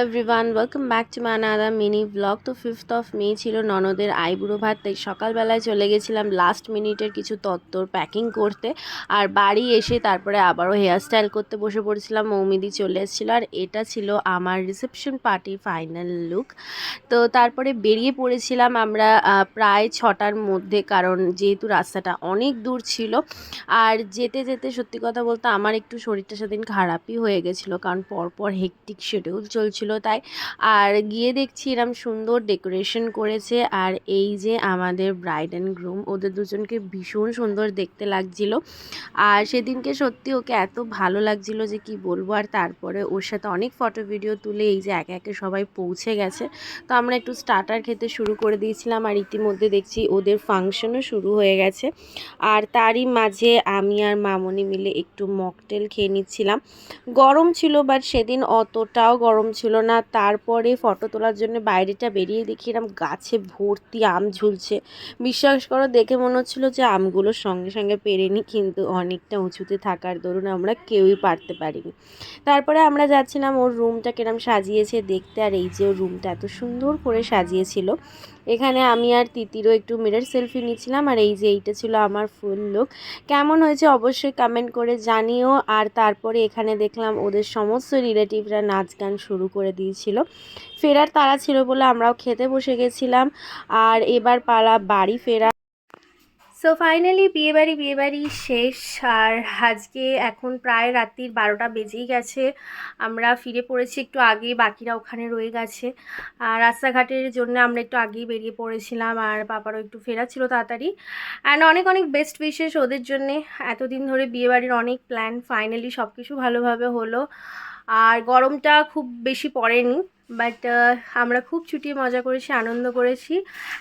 Everyone, welcome back to my another mini blog. তো 5th of May ছিল ননদের আইবুড়ো ভাত, তাই সকালবেলায় চলে গেছিলাম লাস্ট মিনিটের কিছু তত্ত্বর প্যাকিং করতে। আর বাড়ি এসে তারপরে আবারও হেয়ারস্টাইল করতে বসে পড়েছিলাম। মৌমিদি চলে এসেছিলো আর এটা ছিল আমার রিসেপশন পার্টির ফাইনাল লুক। তো তারপরে বেরিয়ে পড়েছিলাম আমরা প্রায় 6টার মধ্যে, কারণ যেহেতু রাস্তাটা অনেক দূর ছিল। আর যেতে যেতে সত্যি কথা বলতে আমার একটু শরীরটা সেদিন খারাপই হয়ে গেছিলো, কারণ পরপর হেকটিক শিডিউল চলছিল তাই। আর গিয়ে দেখছি এরম সুন্দর ডেকোরেশন করেছে, আর এই যে আমাদের ব্রাইড অ্যান্ড গ্রুম, ওদের দুজনকে ভীষণ সুন্দর দেখতে লাগছিল। আর সেদিনকে সত্যি ওকে এত ভালো লাগছিল যে কি বলবো। আর তারপরে ওর সাথে অনেক ফটো ভিডিও তুলে এই যে একে একে সবাই পৌঁছে গেছে। তো আমরা একটু স্টার্টার খেতে শুরু করে দিয়েছিলাম, আর ইতিমধ্যে দেখছি ওদের ফাংশনও শুরু হয়ে গেছে। আর তারই মাঝে আমি আর মামনি মিলে একটু মকটেল খেয়ে নিচ্ছিলাম। গরম ছিল, বাট সেদিন অতটাও গরম ছিল না। তারপরে ফটো তোলার জন্য বাইরেটা বেরিয়ে দেখি এরকম গাছে ভর্তি আম ঝুলছে। বিশ্বাস করো, দেখে মনে হচ্ছিলো যে আমগুলোর সঙ্গে সঙ্গে পেরেনি, কিন্তু অনেকটা উঁচুতে থাকার দরুন আমরা কেউই পারতে পারিনি। তারপরে আমরা যাচ্ছিলাম ওর রুমটা কিরম সাজিয়েছে দেখতে, আর এই যে ওর রুমটা এত সুন্দর করে সাজিয়েছিল। এখানে আমি আর তিতিরও একটু মিরর সেলফি নিচ্ছিলাম, আর এই যে এইটা ছিল আমার ফুল লুক। কেমন হয়েছে অবশ্যই কমেন্ট করে জানিও। আর তারপরে এখানে দেখলাম ওদের সমস্ত রিলেটিভরা নাচ গান শুরু করে দিয়েছিল। ফেরার তাড়া ছিল বলে আমরাও খেতে বসে গেছিলাম। আর এবার পালা বাড়ি ফেরা। সো ফাইনালি বিয়েবাড়ি শেষ। আর আজকে এখন প্রায় রাত্রির 12টা বেজেই গেছে। আমরা ফিরে পড়েছি একটু আগেই, বাকিরা ওখানে রয়ে গেছে। আর রাস্তাঘাটের জন্য আমরা একটু আগেই বেরিয়ে পড়েছিলাম, আর পাপারও একটু ফেরা ছিল তাড়াতাড়ি। অ্যান্ড অনেক অনেক বেস্ট উইশেস ওদের জন্যে। এতদিন ধরে বিয়েবাড়ির অনেক প্ল্যান, ফাইনালি সব কিছু ভালোভাবে হলো। আর গরমটা খুব বেশি পড়েনি, বাট আমরা খুব ছুটিয়ে মজা করেছি, আনন্দ করেছি।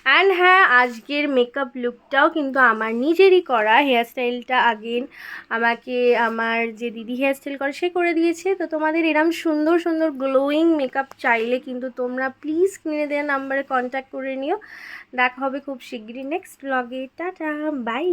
অ্যান্ড হ্যাঁ, আজকের মেকআপ লুকটাও কিন্তু আমার নিজেরই করা। হেয়ারস্টাইলটা আগেন আমাকে আমার যে দিদি হেয়ারস্টাইল করে সে করে দিয়েছে। তো তোমাদের এরম সুন্দর সুন্দর গ্লোয়িং মেকআপ চাইলে কিন্তু তোমরা প্লিজ স্ক্রিনে দেওয়া নাম্বারে কন্ট্যাক্ট করে নিও। দেখা হবে খুব শিগগিরই নেক্সট ব্লগে। Ta ta, by.